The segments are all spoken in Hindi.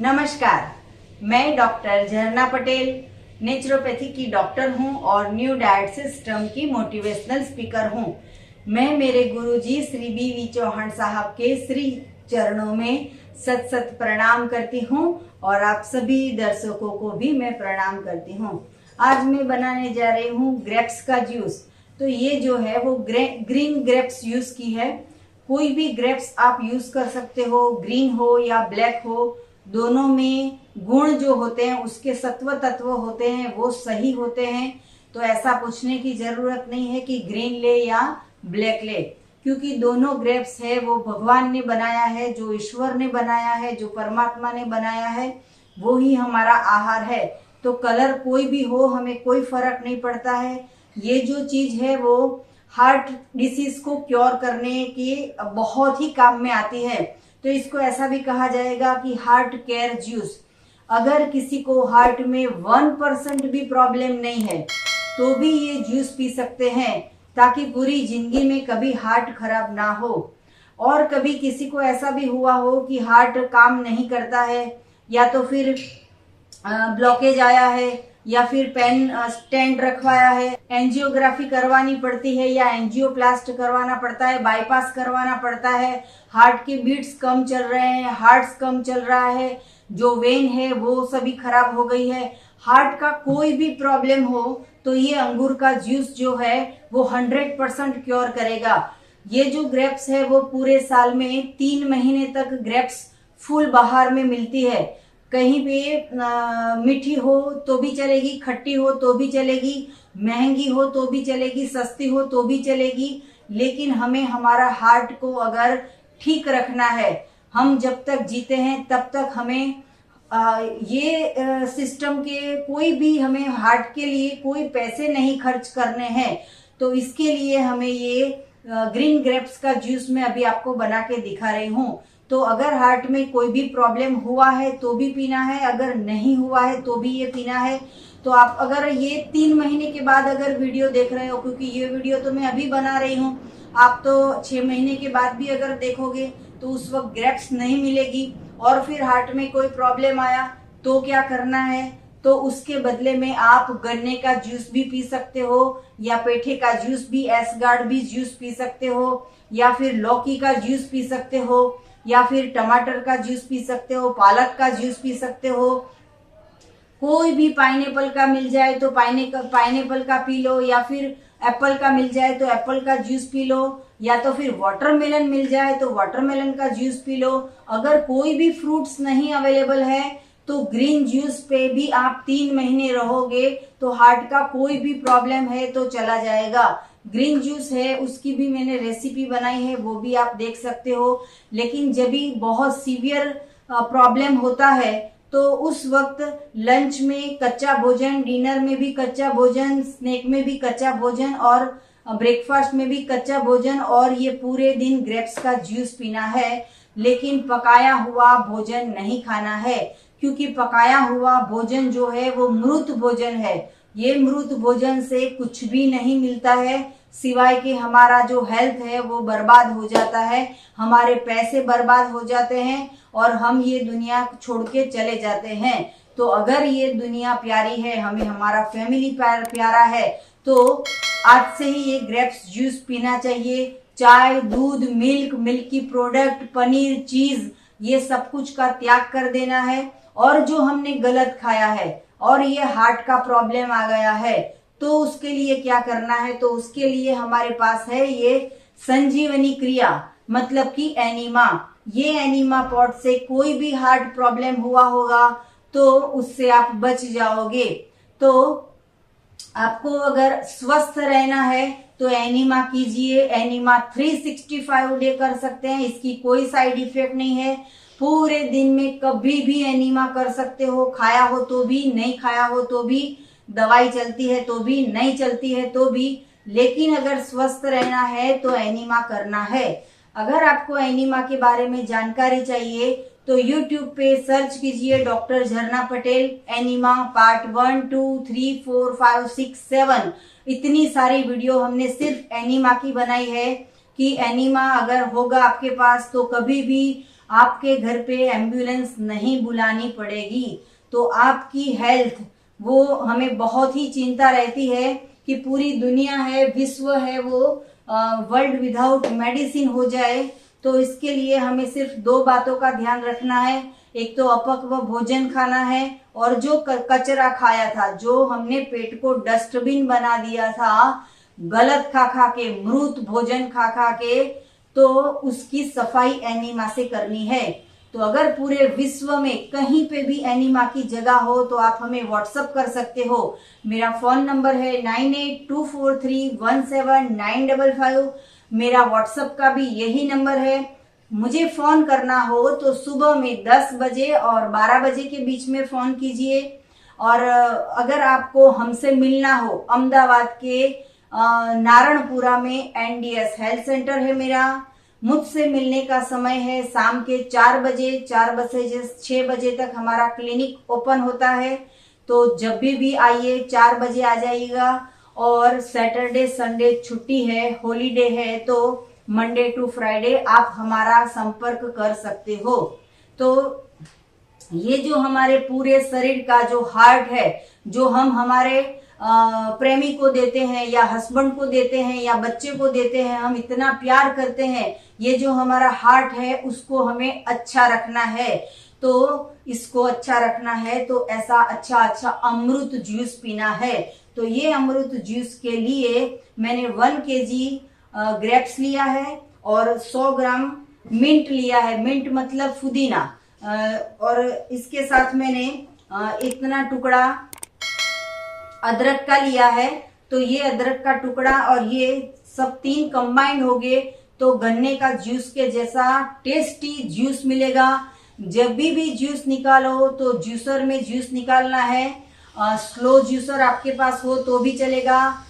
नमस्कार, मैं डॉक्टर झरना पटेल नेचुरोपैथी की डॉक्टर हूं और न्यू डाइट सिस्टम की मोटिवेशनल स्पीकर हूं। मैं मेरे गुरुजी श्री बी चौहान साहब के श्री चरणों में सत सत प्रणाम करती हूं और आप सभी दर्शकों को भी मैं प्रणाम करती हूं। आज मैं बनाने जा रही हूं ग्रेप्स का जूस। तो ये जो है वो ग्रीन ग्रेप्स यूज की है। कोई भी ग्रेप्स आप यूज कर सकते हो, ग्रीन हो या ब्लैक हो, दोनों में गुण जो होते हैं, उसके सत्व तत्व होते हैं, वो सही होते हैं। तो ऐसा पूछने की जरूरत नहीं है कि ग्रीन ले या ब्लैक ले, क्योंकि दोनों ग्रेप्स है वो भगवान ने बनाया है, जो ईश्वर ने बनाया है, जो परमात्मा ने बनाया है, वो ही हमारा आहार है। तो कलर कोई भी हो, हमें कोई फर्क नहीं पड़ता है। ये जो चीज है वो हार्ट डिसीज को क्योर करने की बहुत ही काम में आती है। तो इसको ऐसा भी कहा जाएगा कि हार्ट केयर जूस। अगर किसी को हार्ट में 1% भी प्रॉब्लम नहीं है तो भी ये जूस पी सकते हैं, ताकि पूरी जिंदगी में कभी हार्ट खराब ना हो। और कभी किसी को ऐसा भी हुआ हो कि हार्ट काम नहीं करता है, या तो फिर ब्लॉकेज आया है, या फिर पेन स्टेंट रखवाया है, एंजियोग्राफी करवानी पड़ती है या एंजियोप्लास्ट करवाना पड़ता है, बाईपास करवाना पड़ता है, हार्ट के बीट्स कम चल रहे हैं, हार्ट्स कम चल रहा है, जो वेन है वो सभी खराब हो गई है, हार्ट का कोई भी प्रॉब्लम हो तो ये अंगूर का जूस जो है वो 100% क्योर करेगा। ये जो ग्रेप्स है वो पूरे साल में 3 महीने तक ग्रेप्स फुल बहार में मिलती है। कहीं पे मीठी हो तो भी चलेगी, खट्टी हो तो भी चलेगी, महंगी हो तो भी चलेगी, सस्ती हो तो भी चलेगी, लेकिन हमें हमारा हार्ट को अगर ठीक रखना है, हम जब तक जीते हैं तब तक हमें ये सिस्टम के कोई भी हमें हार्ट के लिए कोई पैसे नहीं खर्च करने हैं। तो इसके लिए हमें ये ग्रीन ग्रेप्स का जूस मैं अभी आपको बना के दिखा रही हूँ। तो अगर हार्ट में कोई भी प्रॉब्लम हुआ है तो भी पीना है, अगर नहीं हुआ है तो भी ये पीना है। तो आप अगर ये 3 महीने के बाद अगर वीडियो देख रहे हो, क्योंकि ये वीडियो तो मैं अभी बना रही हूँ, आप तो 6 महीने के बाद भी अगर देखोगे तो उस वक्त ग्रेप्स नहीं मिलेगी, और फिर हार्ट में कोई प्रॉब्लम आया तो क्या करना है। तो उसके बदले में आप गन्ने का जूस भी पी सकते हो, या पेठे का जूस भी, एसगार्ड भी जूस पी सकते हो, या फिर लौकी का जूस पी सकते हो, या फिर टमाटर का जूस पी सकते हो, पालक का जूस पी सकते हो। कोई भी पाइनएप्पल का मिल जाए तो पाइनएप्पल का पी लो, या फिर एप्पल का मिल जाए तो एप्पल का जूस पी लो, या तो फिर वाटरमेलन मिल जाए तो वाटरमेलन का जूस पी लो। अगर कोई भी फ्रूट्स नहीं अवेलेबल है तो ग्रीन जूस पे भी आप 3 महीने रहोगे तो हार्ट का कोई भी प्रॉब्लम है तो चला जाएगा। ग्रीन जूस है उसकी भी मैंने रेसिपी बनाई है, वो भी आप देख सकते हो। लेकिन जब भी बहुत सीवियर प्रॉब्लम होता है तो उस वक्त लंच में कच्चा भोजन, डिनर में भी कच्चा भोजन, स्नैक में भी कच्चा भोजन और ब्रेकफास्ट में भी कच्चा भोजन, और ये पूरे दिन ग्रेप्स का जूस पीना है। लेकिन पकाया हुआ भोजन नहीं खाना है, क्योंकि पकाया हुआ भोजन जो है वो मृत भोजन है। ये मृत भोजन से कुछ भी नहीं मिलता है, सिवाय कि हमारा जो हेल्थ है वो बर्बाद हो जाता है, हमारे पैसे बर्बाद हो जाते हैं और हम ये दुनिया छोड़ के चले जाते हैं। तो अगर ये दुनिया प्यारी है, हमें हमारा फैमिली प्यारा है, तो आज से ही ये ग्रेप्स जूस पीना चाहिए। चाय, दूध, मिल्क की प्रोडक्ट, पनीर, चीज, ये सब कुछ का त्याग कर देना है। और जो हमने गलत खाया है और ये हार्ट का प्रॉब्लम आ गया है तो उसके लिए क्या करना है, तो उसके लिए हमारे पास है ये संजीवनी क्रिया, मतलब कि एनीमा। ये एनीमा पॉट से कोई भी हार्ट प्रॉब्लम हुआ होगा तो उससे आप बच जाओगे। तो आपको अगर स्वस्थ रहना है तो एनीमा कीजिए। एनीमा 365 डे कर सकते हैं, इसकी कोई साइड इफेक्ट नहीं है। पूरे दिन में कभी भी एनीमा कर सकते हो, खाया हो तो भी, नहीं खाया हो तो भी, दवाई चलती है तो भी, नहीं चलती है तो भी, लेकिन अगर स्वस्थ रहना है तो एनीमा करना है। अगर आपको एनीमा के बारे में जानकारी चाहिए तो YouTube पे सर्च कीजिए डॉक्टर झरना पटेल एनीमा पार्ट 1, 2, 3, 4, 5, 6, 7। इतनी सारी वीडियो हमने सिर्फ एनीमा की बनाई है कि एनीमा अगर होगा आपके पास तो कभी भी आपके घर पे एम्बुलेंस नहीं बुलानी पड़ेगी। तो आपकी हेल्थ, वो हमें बहुत ही चिंता रहती है कि पूरी दुनिया है, विश्व है, वो वर्ल्ड विदाउट मेडिसिन हो जाए। तो इसके लिए हमें सिर्फ दो बातों का ध्यान रखना है। एक तो अपक्व भोजन खाना है, और जो कचरा खाया था, जो हमने पेट को डस्टबिन बना दिया था गलत खा खा के, मृत भोजन खा खा के, तो उसकी सफाई एनीमा से करनी है। तो अगर पूरे विश्व में कहीं पे भी एनीमा की जगह हो तो आप हमें व्हाट्सअप कर सकते हो। मेरा फोन नंबर है 9824317955। मेरा व्हाट्सअप का भी यही नंबर है। मुझे फोन करना हो तो सुबह में 10 बजे और 12 बजे के बीच में फोन कीजिए। और अगर आपको हमसे मिलना हो, अहमदाबाद के नारणपुरा में एनडीएस हेल्थ सेंटर है मेरा। मुझसे मिलने का समय है शाम के 4 बजे, 4 बजे से 6 बजे तक हमारा क्लिनिक ओपन होता है। तो जब भी आइए, 4 बजे आ जाइएगा। और सैटरडे संडे छुट्टी है, हॉलीडे है, तो मंडे टू फ्राइडे आप हमारा संपर्क कर सकते हो। तो ये जो हमारे पूरे शरीर का जो हार्ट है, जो हम हमारे प्रेमी को देते हैं या हस्बैंड को देते हैं या बच्चे को देते हैं, हम इतना प्यार करते हैं, ये जो हमारा हार्ट है उसको हमें अच्छा रखना है। तो इसको अच्छा रखना है तो ऐसा अच्छा अमृत जूस पीना है। तो ये अमृत जूस के लिए मैंने 1 केजी ग्रेप्स लिया है और 100 ग्राम मिंट लिया है। मिंट मतलब पुदीना। और इसके साथ मैंने इतना टुकड़ा अदरक का लिया है। तो ये अदरक का टुकड़ा और ये सब तीन कंबाइंड हो गए तो गन्ने का जूस के जैसा टेस्टी जूस मिलेगा। जब भी जूस निकालो तो जूसर में जूस निकालना है। स्लो जूसर आपके पास हो तो भी चलेगा।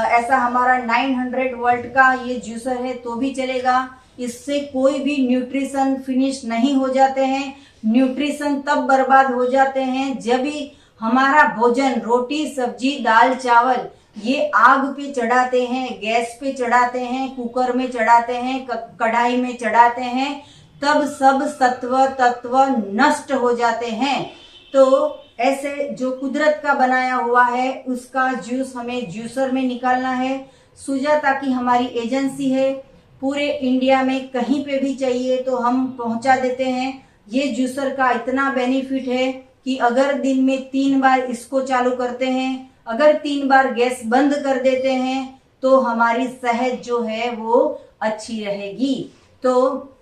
ऐसा हमारा 900 वोल्ट का ये जूसर है तो भी चलेगा। इससे कोई भी न्यूट्रिशन फिनिश नहीं हो जाते हैं। न्यूट्रिशन तब बर्बाद हो जाते हैं जब भी हमारा भोजन, रोटी सब्जी दाल चावल, ये आग पे चढ़ाते हैं, गैस पे चढ़ाते हैं, कुकर में चढ़ाते हैं, कढ़ाई में चढ़ाते हैं, तब सब सत्व तत्व नष्ट हो जाते हैं। तो ऐसे जो कुदरत का बनाया हुआ है उसका जूस हमें जूसर में निकालना है। सुजाता की हमारी एजेंसी है, पूरे इंडिया में कहीं पे भी चाहिए तो हम पहुंचा देते हैं। ये जूसर का इतना बेनिफिट है कि अगर दिन में 3 बार इसको चालू करते हैं, अगर 3 बार गैस बंद कर देते हैं तो हमारी सेहत जो है वो अच्छी रहेगी। तो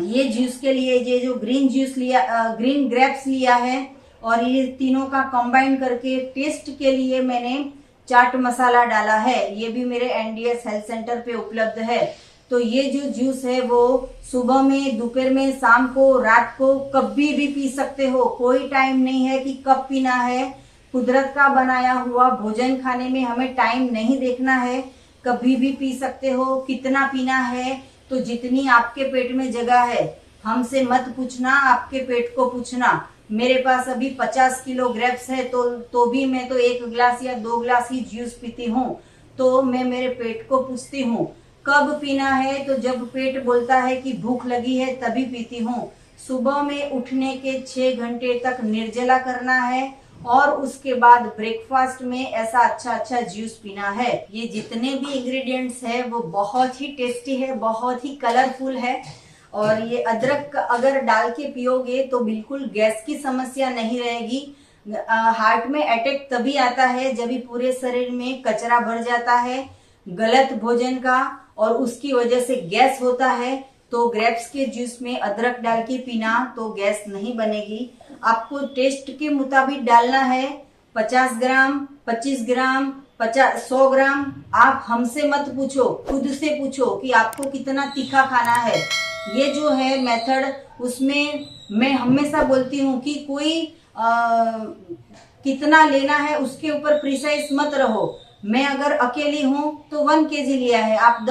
ये जूस के लिए ये जो ग्रीन जूस लिया, ग्रीन ग्रेप्स लिया है और ये तीनों का कंबाइन करके टेस्ट के लिए मैंने चाट मसाला डाला है। ये भी मेरे एनडीएस हेल्थ सेंटर पे उपलब्ध है। तो ये जो जूस है वो सुबह में, दोपहर में, शाम को, रात को कभी भी पी सकते हो। कोई टाइम नहीं है कि कब पीना है। कुदरत का बनाया हुआ भोजन खाने में हमें टाइम नहीं देखना है, कभी भी पी सकते हो। कितना पीना है तो जितनी आपके पेट में जगह है। हमसे मत पूछना, आपके पेट को पूछना। मेरे पास अभी 50 किलो ग्रेप्स है तो भी मैं तो 1 गिलास या 2 गिलास ही जूस पीती हूँ। तो मैं मेरे पेट को पूछती हूँ कब पीना है, तो जब पेट बोलता है कि भूख लगी है तभी पीती हूँ। सुबह में उठने के 6 घंटे तक निर्जला करना है और उसके बाद ब्रेकफास्ट में ऐसा अच्छा जूस पीना है। ये जितने भी इंग्रेडिएंट्स है वो बहुत ही टेस्टी है, बहुत ही कलरफुल है। और ये अदरक अगर डाल के पियोगे तो बिल्कुल गैस की समस्या नहीं रहेगी। हार्ट में अटैक तभी आता है जब भी पूरे शरीर में कचरा भर जाता है गलत भोजन का और उसकी वजह से गैस होता है। तो ग्रेप्स के जूस में अदरक डाल के पीना तो गैस नहीं बनेगी। आपको टेस्ट के मुताबिक डालना है। 50 ग्राम, 25 ग्राम, 100 ग्राम। आप हमसे मत पूछो, खुद से पूछो कि आपको कितना तीखा खाना है। ये जो है मेथड, उसमें मैं हमेशा बोलती हूँ कि कोई कितना लेना है उसके ऊपर प्रिसाइज मत रहो। मैं अगर अकेली हूँ तो 1 केजी लिया है, आप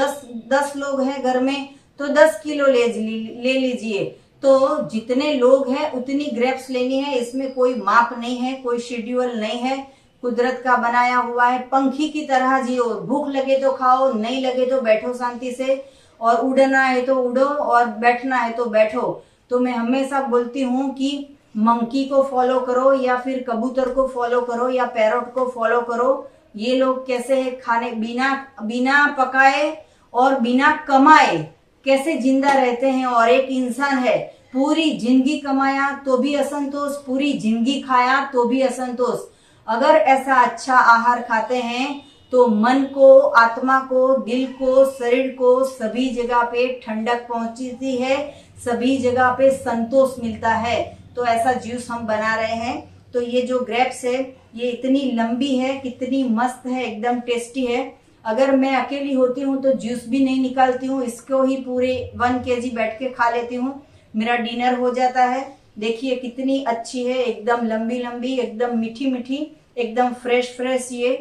10 लोग हैं घर में तो 10 किलो ले लीजिए। तो जितने लोग हैं उतनी ग्रेप्स लेनी है। इसमें कोई माप नहीं है, कोई शेड्यूल नहीं है। कुदरत का बनाया हुआ है। पंखी की तरह जियो, भूख लगे तो खाओ, नहीं लगे तो बैठो शांति से। और उड़ना है तो उड़ो और बैठना है तो बैठो। तो मैं हमेशा बोलती हूँ कि मंकी को फॉलो करो या फिर कबूतर को फॉलो करो या पैरोट को फॉलो करो। ये लोग कैसे खाने बिना पकाए और बिना कमाए कैसे जिंदा रहते हैं। और एक इंसान है पूरी जिंदगी कमाया तो भी असंतोष, पूरी जिंदगी खाया तो भी असंतोष। अगर ऐसा अच्छा आहार खाते हैं तो मन को, आत्मा को, दिल को, शरीर को सभी जगह पे ठंडक पहुंचती है, सभी जगह पे संतोष मिलता है। तो ऐसा जूस हम बना रहे हैं। तो ये जो ग्रेप्स है ये इतनी लंबी है, कितनी मस्त है, एकदम टेस्टी है। अगर मैं अकेली होती हूँ तो जूस भी नहीं निकालती हूँ, इसको ही पूरे 1 kg बैठ के खा लेती हूँ, मेरा डिनर हो जाता है। देखिए कितनी अच्छी है, एकदम लंबी लंबी, एकदम मीठी मीठी, एकदम फ्रेश फ्रेश ये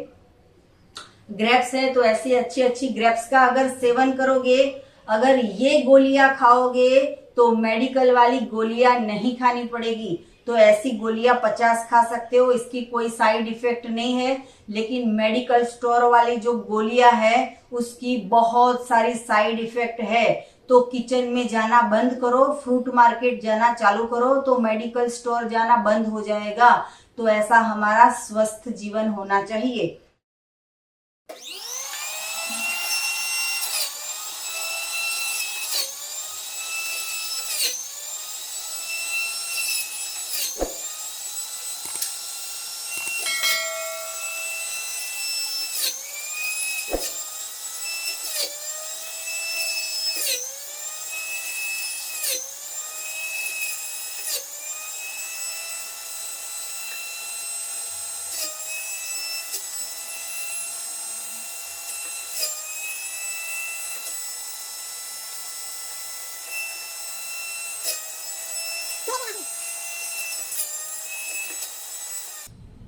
ग्रेप्स है। तो ऐसी अच्छी अच्छी ग्रेप्स का अगर सेवन करोगे, अगर ये गोलियां खाओगे तो मेडिकल वाली गोलियां नहीं खानी पड़ेगी। तो ऐसी गोलियां 50 खा सकते हो, इसकी कोई साइड इफेक्ट नहीं है। लेकिन मेडिकल स्टोर वाली जो गोलियां है उसकी बहुत सारी साइड इफेक्ट है। तो किचन में जाना बंद करो, फ्रूट मार्केट जाना चालू करो तो मेडिकल स्टोर जाना बंद हो जाएगा। तो ऐसा हमारा स्वस्थ जीवन होना चाहिए।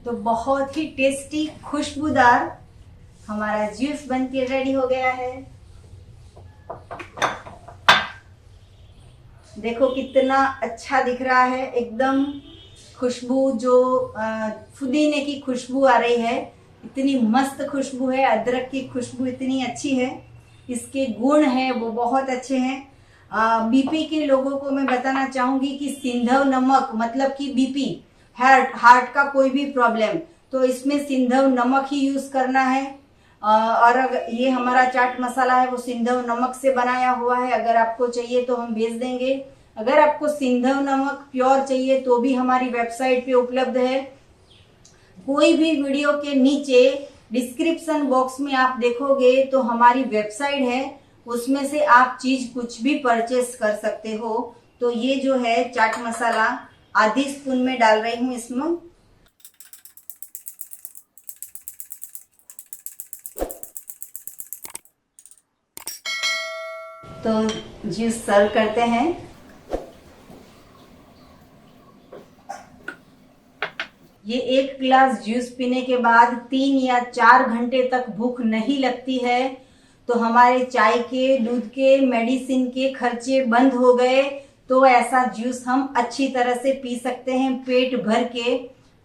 तो बहुत ही टेस्टी खुशबूदार हमारा जूस बनके रेडी हो गया है। देखो कितना अच्छा दिख रहा है, एकदम खुशबू जो पुदीने की खुशबू आ रही है, इतनी मस्त खुशबू है। अदरक की खुशबू इतनी अच्छी है, इसके गुण हैं वो बहुत अच्छे हैं। बीपी के लोगों को मैं बताना चाहूंगी कि सिंधव नमक, मतलब कि बीपी, हार्ट का कोई भी प्रॉब्लम, तो इसमें सिंधव नमक ही यूज करना है। और ये हमारा चाट मसाला है वो सिंधव नमक से बनाया हुआ है। अगर आपको चाहिए तो हम भेज देंगे। अगर आपको सिंधव नमक प्योर चाहिए तो भी हमारी वेबसाइट पे उपलब्ध है। कोई भी वीडियो के नीचे डिस्क्रिप्शन बॉक्स में आप देखोगे तो हमारी वेबसाइट है, उसमें से आप चीज कुछ भी परचेस कर सकते हो। तो ये जो है चाट मसाला आधी स्पून में डाल रही हूँ इसमें। तो जूस सर्व करते हैं। ये 1 गिलास जूस पीने के बाद 3 या 4 घंटे तक भूख नहीं लगती है। तो हमारे चाय के, दूध के, मेडिसिन के खर्चे बंद हो गए। तो ऐसा जूस हम अच्छी तरह से पी सकते हैं पेट भर के।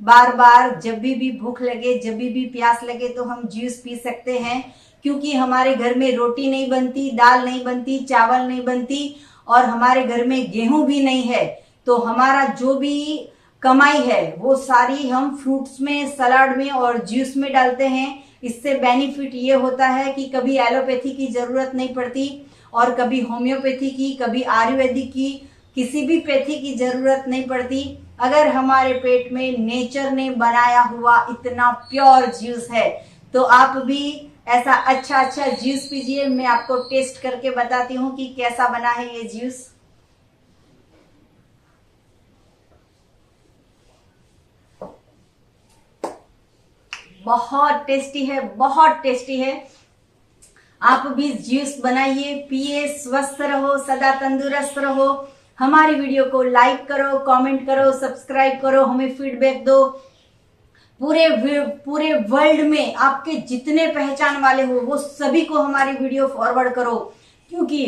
बार बार जब भी भूख लगे, जब भी प्यास लगे तो हम जूस पी सकते हैं। क्योंकि हमारे घर में रोटी नहीं बनती, दाल नहीं बनती, चावल नहीं बनती और हमारे घर में गेहूं भी नहीं है। तो हमारा जो भी कमाई है वो सारी हम फ्रूट्स में, सलाद में और जूस में डालते हैं। इससे बेनिफिट ये होता है कि कभी एलोपैथी की जरूरत नहीं पड़ती और कभी होम्योपैथी की, कभी आयुर्वेदिक की, किसी भी पैथी की जरूरत नहीं पड़ती। अगर हमारे पेट में नेचर ने बनाया हुआ इतना प्योर जूस है तो आप भी ऐसा अच्छा जूस पीजिए। मैं आपको टेस्ट करके बताती हूँ कि कैसा बना है ये जूस। बहुत टेस्टी है, बहुत टेस्टी है। आप भी जूस बनाइए, पिए, स्वस्थ रहो, सदा तंदुरुस्त रहो। हमारी वीडियो को लाइक करो, कमेंट करो, सब्सक्राइब करो, हमें फीडबैक दो। पूरे वर्ल्ड में आपके जितने पहचान वाले हो वो सभी को हमारी वीडियो फॉरवर्ड करो। क्योंकि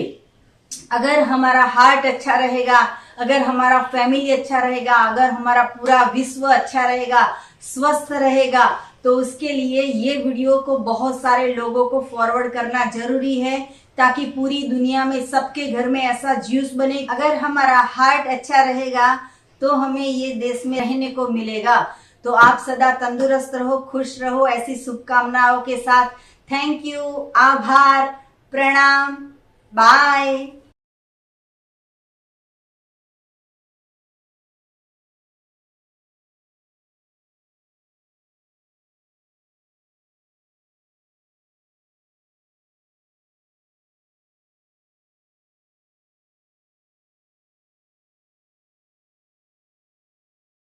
अगर हमारा हार्ट अच्छा रहेगा, अगर हमारा फैमिली अच्छा रहेगा, अगर हमारा पूरा विश्व अच्छा रहेगा, स्वस्थ रहेगा, तो उसके लिए ये वीडियो को बहुत सारे लोगों को फॉरवर्ड करना जरूरी है, ताकि पूरी दुनिया में सबके घर में ऐसा जूस बने। अगर हमारा हार्ट अच्छा रहेगा तो हमें ये देश में रहने को मिलेगा। तो आप सदा तंदुरुस्त रहो, खुश रहो, ऐसी शुभकामनाओं के साथ। थैंक यू, आभार, प्रणाम, बाय।